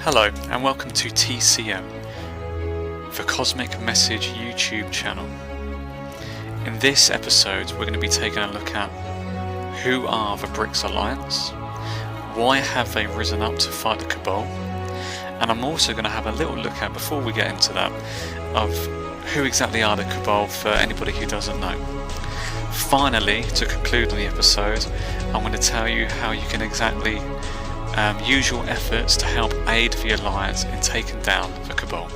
Hello and welcome to TCM, the Cosmic Message YouTube channel. In this episode we're going to be taking a look at who are the BRICS Alliance, why have they risen up to fight the Cabal, and I'm also going to have a little look at, before we get into that, of who exactly are the Cabal for anybody who doesn't know. Finally, to conclude on the episode, I'm going to tell you how you can exactly use your efforts to help aid the Alliance in taking down the Cabal.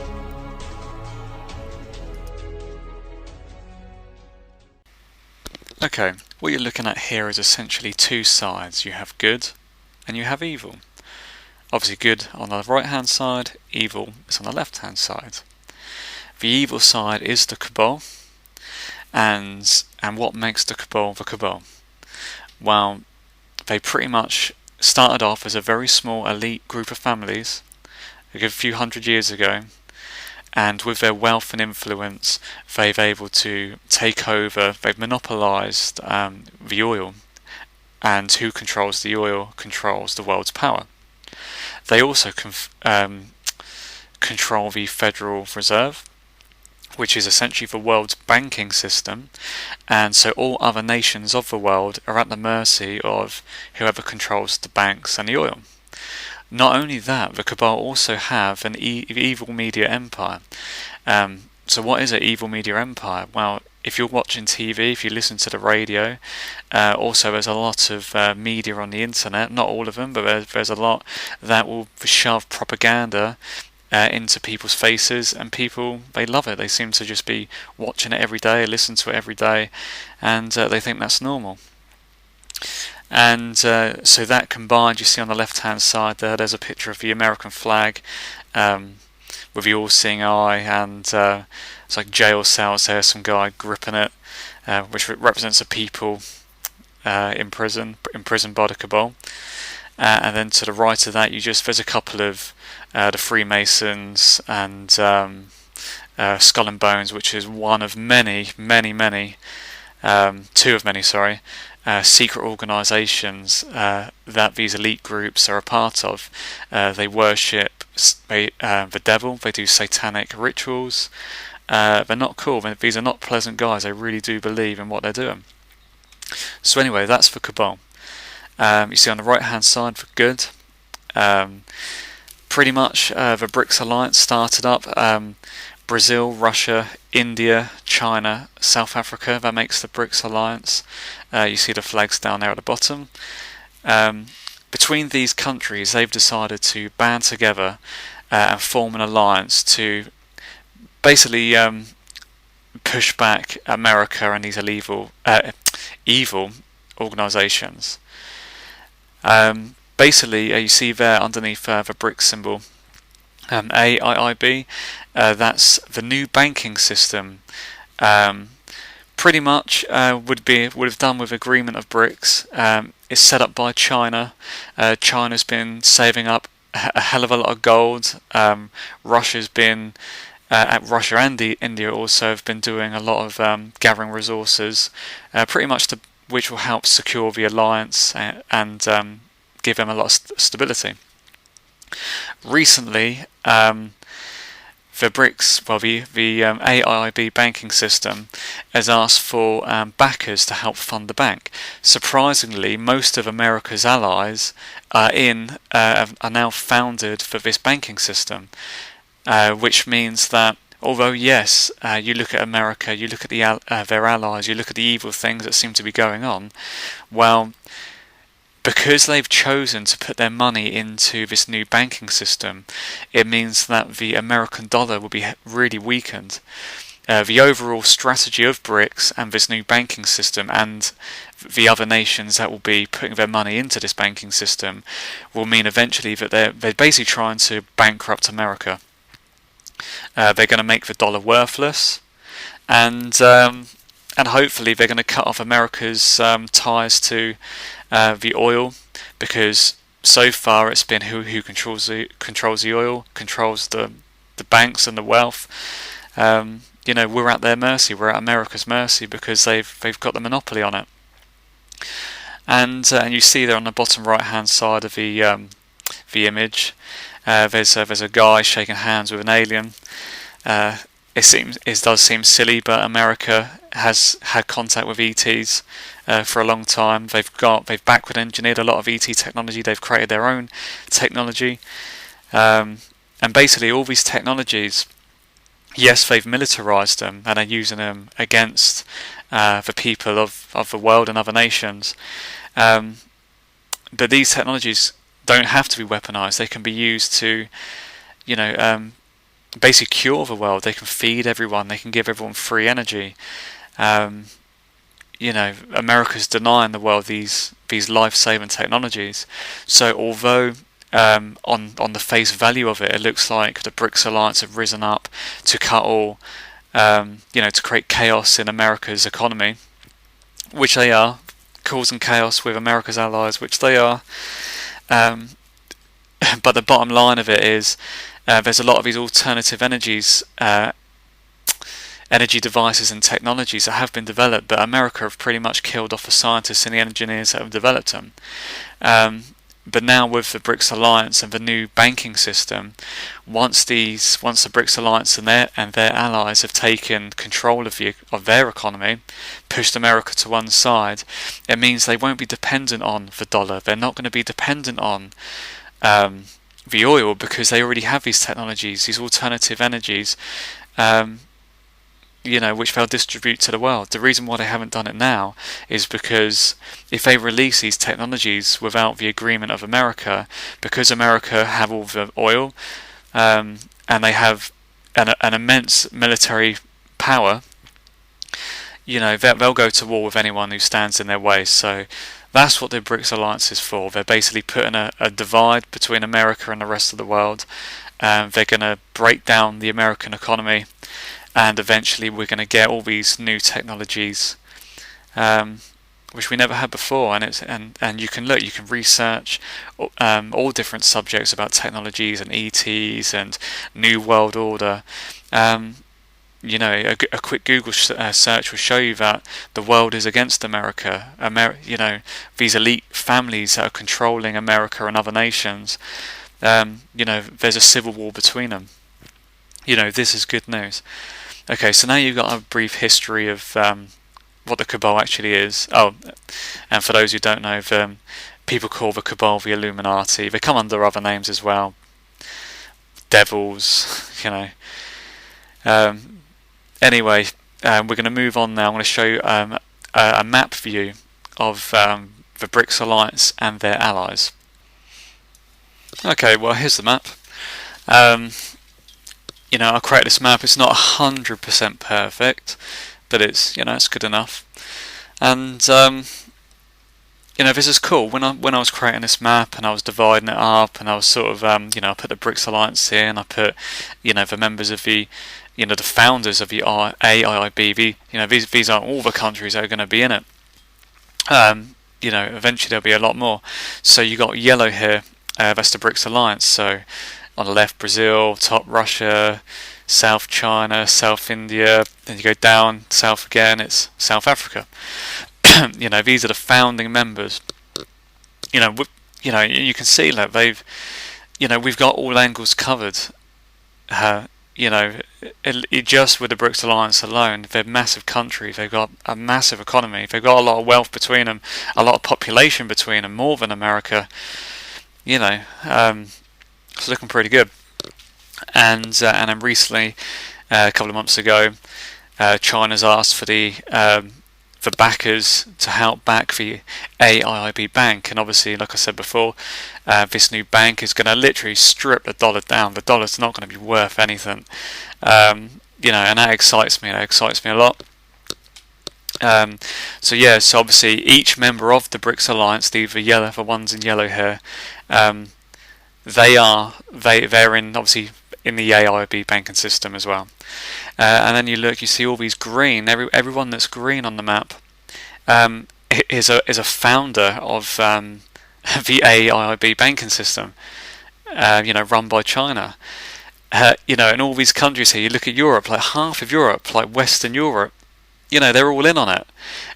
Okay, what you're looking at here is essentially two sides. You have good and you have evil. Obviously good on the right hand side, evil is on the left hand side. The evil side is the Cabal, and what makes the Cabal the Cabal? Well, they pretty much started off as a very small elite group of families a few hundred years ago, and with their wealth and influence they've able to take over, they've monopolised the oil, and who controls the oil controls the world's power. They also control the Federal Reserve, which is essentially the world's banking system, and so all other nations of the world are at the mercy of whoever controls the banks and the oil. Not only that, the Cabal also have an evil media empire. So what is an evil media empire? Well, if you're watching TV, if you listen to the radio, also there's a lot of media on the internet, not all of them, but there's a lot that will shove propaganda into people's faces, and people, they love it. They seem to just be watching it every day, listen to it every day, and they think that's normal. And so that combined, you see on the left hand side there's a picture of the American flag with the all-seeing eye, and it's like jail cells there, some guy gripping it, which represents the people imprisoned by the Cabal. And then to the right of that, there's a couple of the Freemasons and Skull and Bones, which is one of many, two of many, secret organisations that these elite groups are a part of. They worship the devil, they do satanic rituals. They're not cool, these are not pleasant guys, they really do believe in what they're doing. So anyway, that's for Cabal. You see on the right hand side for good, pretty much the BRICS Alliance started up Brazil, Russia, India, China, South Africa. That makes the BRICS Alliance. You see the flags down there at the bottom. Between these countries, they've decided to band together and form an alliance to basically push back America and these evil organisations. Basically, you see there underneath the BRICS symbol, AIIB, that's the new banking system. Pretty much would have done with agreement of BRICS. It's set up by China. China's been saving up a hell of a lot of gold. Russia's been Russia and India also have been doing a lot of gathering resources, pretty much which will help secure the alliance and give them a lot of stability. Recently, the BRICS, the AIIB banking system, has asked for backers to help fund the bank. Surprisingly, most of America's allies are now founded for this banking system, which means that although yes, you look at America, you look at their allies, you look at the evil things that seem to be going on, well, because they've chosen to put their money into this new banking system, it means that the American dollar will be really weakened. The overall strategy of BRICS and this new banking system, and the other nations that will be putting their money into this banking system, will mean eventually that they're basically trying to bankrupt America. They're going to make the dollar worthless, and hopefully they're going to cut off America's ties to the oil, because so far it's been who controls the oil, controls the banks and the wealth. We're at their mercy. We're at America's mercy because they've got the monopoly on it. And you see there on the bottom right hand side of the image, There's a guy shaking hands with an alien. It does seem silly, but America has had contact with ETs for a long time. They've backward engineered a lot of ET technology. They've created their own technology, and basically all these technologies, yes, they've militarized them and are using them against the people of the world and other nations. But these technologies don't have to be weaponized. They can be used to, basically cure the world. They can feed everyone. They can give everyone free energy. America's denying the world these life-saving technologies. So although on the face value of it, it looks like the BRICS Alliance have risen up to cut all, to create chaos in America's economy, which they are, causing chaos with America's allies, which they are. But the bottom line of it is, there's a lot of these alternative energy devices and technologies that have been developed, but America have pretty much killed off the scientists and the engineers that have developed them. But now with the BRICS Alliance and the new banking system, once the BRICS Alliance and their allies have taken control of their economy, pushed America to one side, it means they won't be dependent on the dollar. They're not going to be dependent on the oil, because they already have these technologies, these alternative energies, which they'll distribute to the world. The reason why they haven't done it now is because if they release these technologies without the agreement of America, because America have all the oil, and they have an immense military power, they'll go to war with anyone who stands in their way. So that's what the BRICS Alliance is for. They're basically putting a divide between America and the rest of the world. They're going to break down the American economy, and eventually we're going to get all these new technologies, which we never had before. And you can research all different subjects about technologies and ETs and New World Order. A quick Google search will show you that the world is against America. These elite families that are controlling America and other nations. There's a civil war between them. This is good news. Okay, so now you've got a brief history of what the Cabal actually is. Oh, and for those who don't know, people call the Cabal the Illuminati. They come under other names as well. Devils, Anyway, we're going to move on now. I'm going to show you a map view of the BRICS Alliance and their allies. Okay, well, here's the map. I created this map. It's not 100% perfect, but it's it's good enough. And this is cool. When I was creating this map and I was dividing it up, and I was sort of I put the BRICS Alliance here, and I put the members of the the founders of the AIIB. These are all the countries that are going to be in it. Eventually there'll be a lot more. So you got yellow here. That's the BRICS Alliance. So on the left, Brazil, top Russia, South China, South India. Then you go down south again. It's South Africa. These are the founding members. You can see that we've got all angles covered. Just with the BRICS Alliance alone, they're massive countries. They've got a massive economy. They've got a lot of wealth between them, a lot of population between them, more than America. It's looking pretty good. And then recently, a couple of months ago, China's asked for the backers to help back the AIIB bank, and obviously, like I said before, this new bank is going to literally strip the dollar down. The dollar's not going to be worth anything, and that excites me. That excites me a lot. So obviously, each member of the BRICS Alliance, the ones in yellow here, they're obviously in the AIIB banking system as well. And then you see all these green. Everyone that's green on the map is a founder of the AIIB banking system. Run by China. In all these countries here, you look at Europe, like half of Europe, like Western Europe, they're all in on it.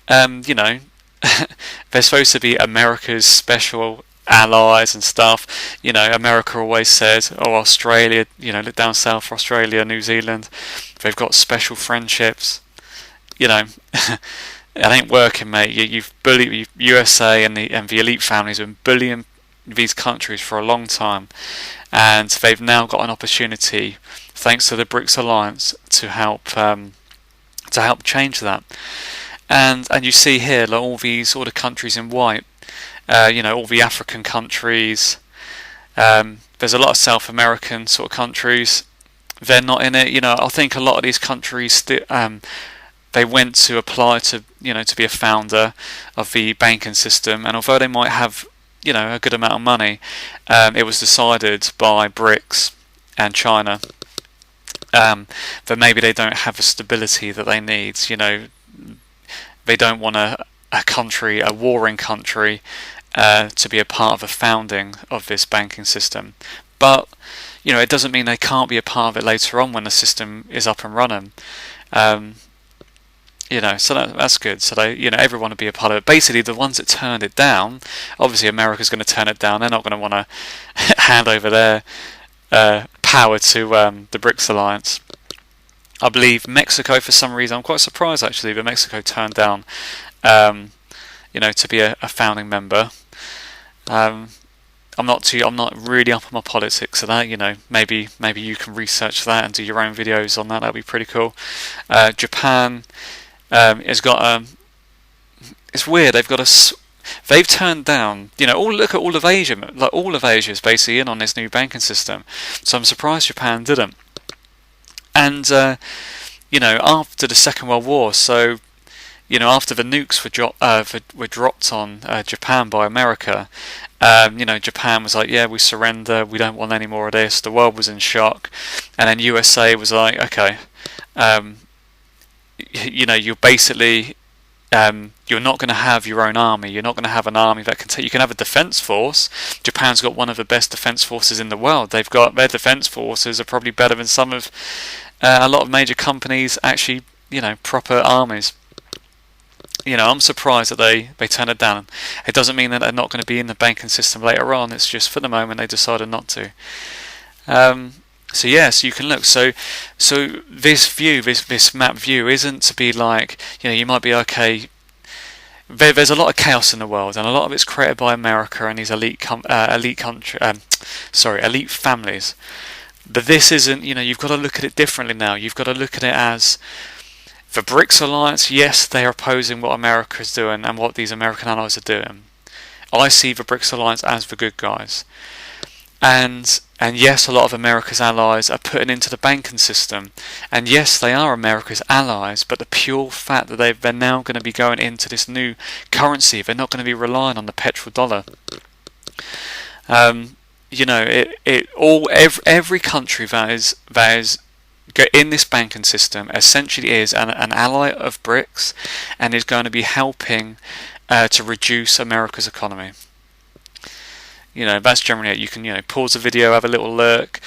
They're supposed to be America's special allies and stuff. America always says, oh, Australia, look down south for Australia, New Zealand, they've got special friendships. It ain't working, mate. You've bullied USA and the elite families have been bullying these countries for a long time, and they've now got an opportunity, thanks to the BRICS Alliance, to help change that. And you see here, like all the countries in white, all the African countries. There's a lot of South American sort of countries. They're not in it. I think a lot of these countries they went to apply to to be a founder of the banking system, and although they might have a good amount of money, it was decided by BRICS and China that maybe they don't have the stability that they need. They don't want a warring country, to be a part of the founding of this banking system. But it doesn't mean they can't be a part of it later on when the system is up and running. So that's good. So everyone will be a part of it. Basically, the ones that turned it down, obviously America's going to turn it down. They're not going to want to hand over their power to the BRICS Alliance. I believe Mexico, for some reason, I'm quite surprised actually, but Mexico turned down, to be a founding member. I'm not really up on my politics of that. Maybe you can research that and do your own videos on that. That'd be pretty cool. Japan has got it's weird. They've turned down. Look at all of Asia. Like all of Asia is basically in on this new banking system. So I'm surprised Japan didn't. And after the Second World War, so after the nukes were dropped on Japan by America, Japan was like, yeah, we surrender, we don't want any more of this. The world was in shock, and then USA was like, okay, you're basically you're not going to have your own army. You're not going to have an army that can take. You can have a defense force. Japan's got one of the best defense forces in the world. Their defense forces are probably better than some of a lot of major companies actually, proper armies. I'm surprised that they turned it down. It doesn't mean that they're not going to be in the banking system later on. It's just for the moment they decided not to. So you can look. So this view, this map view, isn't to be like, you might be okay. There's a lot of chaos in the world, and a lot of it's created by America and these elite families. But this isn't. You've got to look at it differently now. You've got to look at it as the BRICS Alliance. Yes, they are opposing what America is doing and what these American allies are doing. I see the BRICS Alliance as the good guys. And yes, a lot of America's allies are putting into the banking system. And yes, they are America's allies, but the pure fact that they're now going to be going into this new currency, they're not going to be relying on the petrodollar. Every country that is in this banking system essentially is an ally of BRICS and is going to be helping to reduce America's economy. That's generally it. You can pause the video, have a little look,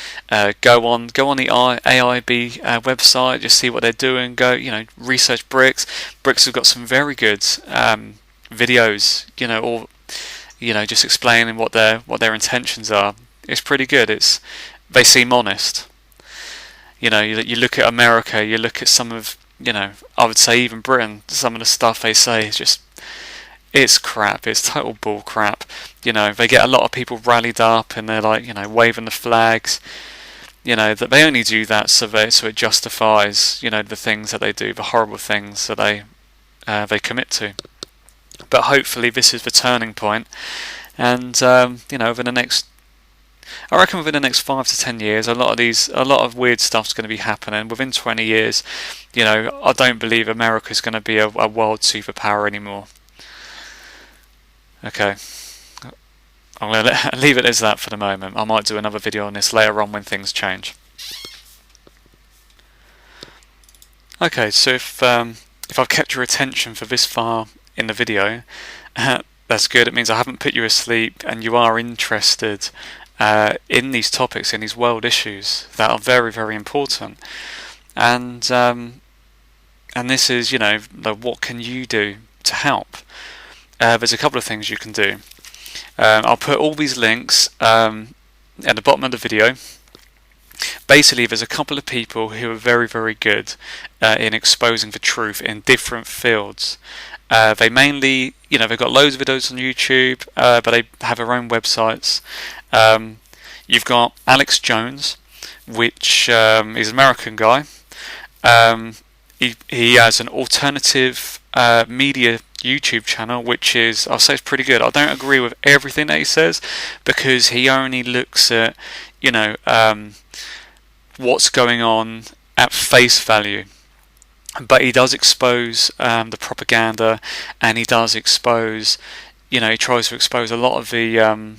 go on the AIB website, just see what they're doing. Go research BRICS. BRICS have got some very good videos, just explaining what their intentions are. It's pretty good. They seem honest. You look at America, you look at some of I would say even Britain. Some of the stuff they say is just. It's crap. It's total bull crap. They get a lot of people rallied up and they're like, waving the flags. That they only do that so it justifies, the things that they do, the horrible things that they commit to. But hopefully this is the turning point, and over the next, I reckon within the next 5 to 10 years, a lot of weird stuff's going to be happening. Within 20 years, I don't believe America's going to be a world superpower anymore. Okay, I'm going to leave it as that for the moment. I might do another video on this later on when things change. Okay, so if I've kept your attention for this far in the video, that's good. It means I haven't put you asleep and you are interested in these topics, in these world issues that are very, very important. And this is, what can you do to help? There's a couple of things you can do. I'll put all these links at the bottom of the video. Basically, there's a couple of people who are very, very good in exposing the truth in different fields. They mainly, they've got loads of videos on YouTube, but they have their own websites. You've got Alex Jones, which is an American guy. He has an alternative media YouTube channel, which is, I'll say, it's pretty good. I don't agree with everything that he says, because he only looks at, what's going on at face value. But he does expose the propaganda, and he does expose, he tries to expose a lot of the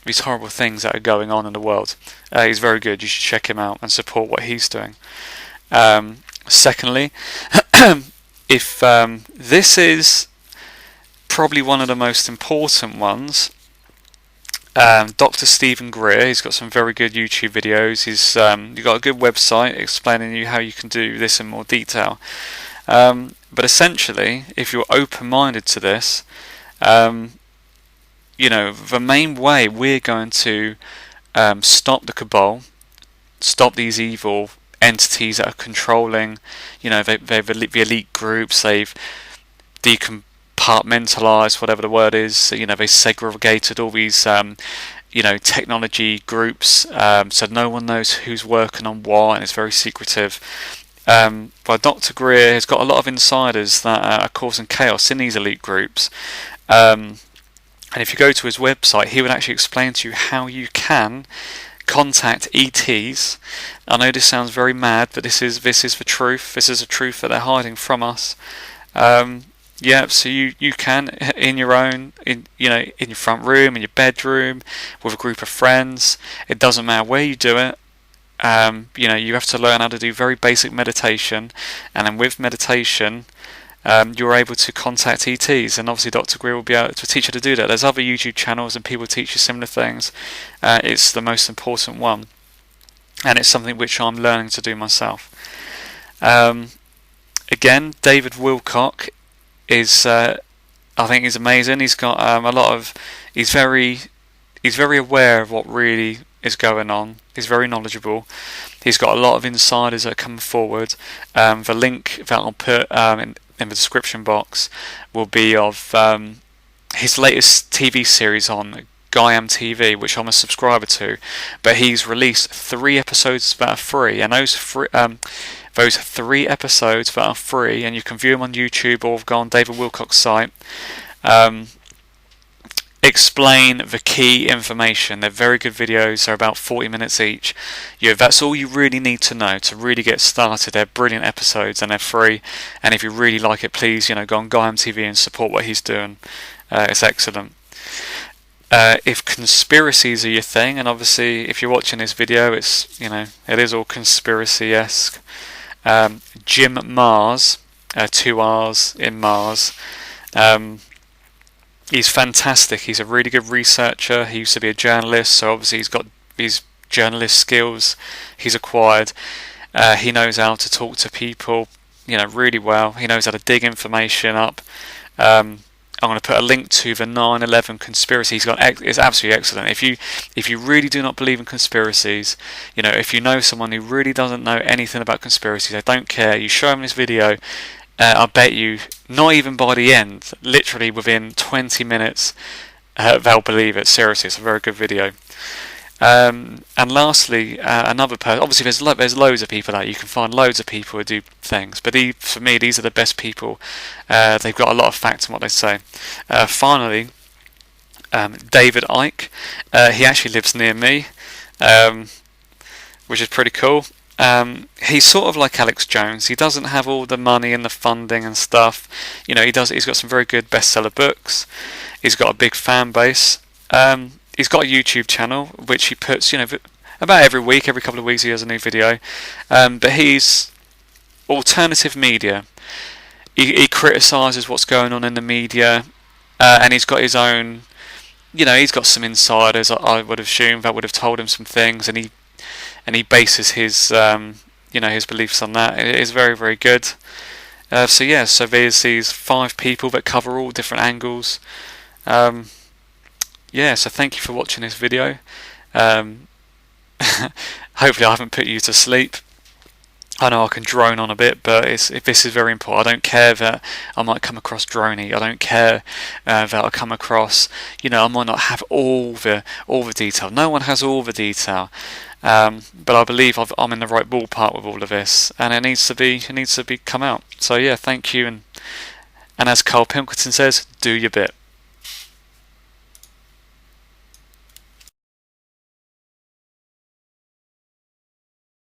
these horrible things that are going on in the world. He's very good. You should check him out and support what he's doing. Secondly, if this is probably one of the most important ones, Dr. Stephen Greer. He's got some very good YouTube videos. He's got a good website explaining you how you can do this in more detail. But essentially, if you're open-minded to this, the main way we're going to stop the Cabal, stop these evil entities that are controlling, they've the elite groups, they've compartmentalized, whatever the word is, they segregated all these technology groups, so no one knows who's working on what, and it's very secretive. But Dr. Greer has got a lot of insiders that are causing chaos in these elite groups, and if you go to his website, he would actually explain to you how you can contact ETs. I know this sounds very mad, but this is the truth. This is the truth that they're hiding from us. So you can, in your own, in your front room, in your bedroom, with a group of friends. It doesn't matter where you do it. You have to learn how to do very basic meditation, and then with meditation, you're able to contact ETs. And obviously, Dr. Greer will be able to teach you to do that. There's other YouTube channels, and people teach you similar things. It's the most important one, and it's something which I'm learning to do myself. Again, David Wilcock is, I think he's amazing. He's got a lot of, he's very aware of what really is going on. He's very knowledgeable. He's got a lot of insiders that come forward. The link that I'll put in the description box will be of his latest TV series on Gaiam TV, which I'm a subscriber to, but he's released 3 episodes that are free, and those 3 episodes that are free, and you can view them on YouTube or go on David Wilcock's site, explain the key information. They're very good videos. They're about 40 minutes each. That's all you really need to know to really get started. They're brilliant episodes, and they're free, and if you really like it, please go on Gaiam TV and support what he's doing. It's excellent. If conspiracies are your thing, and obviously if you're watching this video, it's it is all conspiracy-esque. Jim Mars, 2 R's in Mars. He's fantastic. He's a really good researcher. He used to be a journalist, so obviously he's got these journalist skills he's acquired. He knows how to talk to people, really well. He knows how to dig information up. I'm going to put a link to the 9/11 conspiracy. It's absolutely excellent. If you really do not believe in conspiracies, if you know someone who really doesn't know anything about conspiracies, they don't care, you show them this video, I bet you, not even by the end, literally within 20 minutes, they'll believe it. Seriously, it's a very good video. And lastly, another person. Obviously, there's loads of people out. You can find loads of people who do things, but for me, these are the best people. They've got a lot of facts in what they say. Finally, David Icke. He actually lives near me, which is pretty cool. He's sort of like Alex Jones. He doesn't have all the money and the funding and stuff. He's got some very good bestseller books. He's got a big fan base. He's got a YouTube channel which he puts, about every week, every couple of weeks he has a new video. But he's alternative media. He criticises what's going on in the media, and he's got his own, he's got some insiders, I would assume, that would have told him some things, and he bases his, his beliefs on that. It is very, very good. So there's these 5 people that cover all different angles. yeah, so thank you for watching this video. Um, hopefully I haven't put you to sleep. I know I can drone on a bit, but this is very important. I don't care that I might come across droney. I don't care that I come across, I might not have all the detail. No one has all the detail, but I believe I'm in the right ballpark with all of this, and it needs to be come out. So yeah, thank you, and as Carl Pilkington says, do your bit.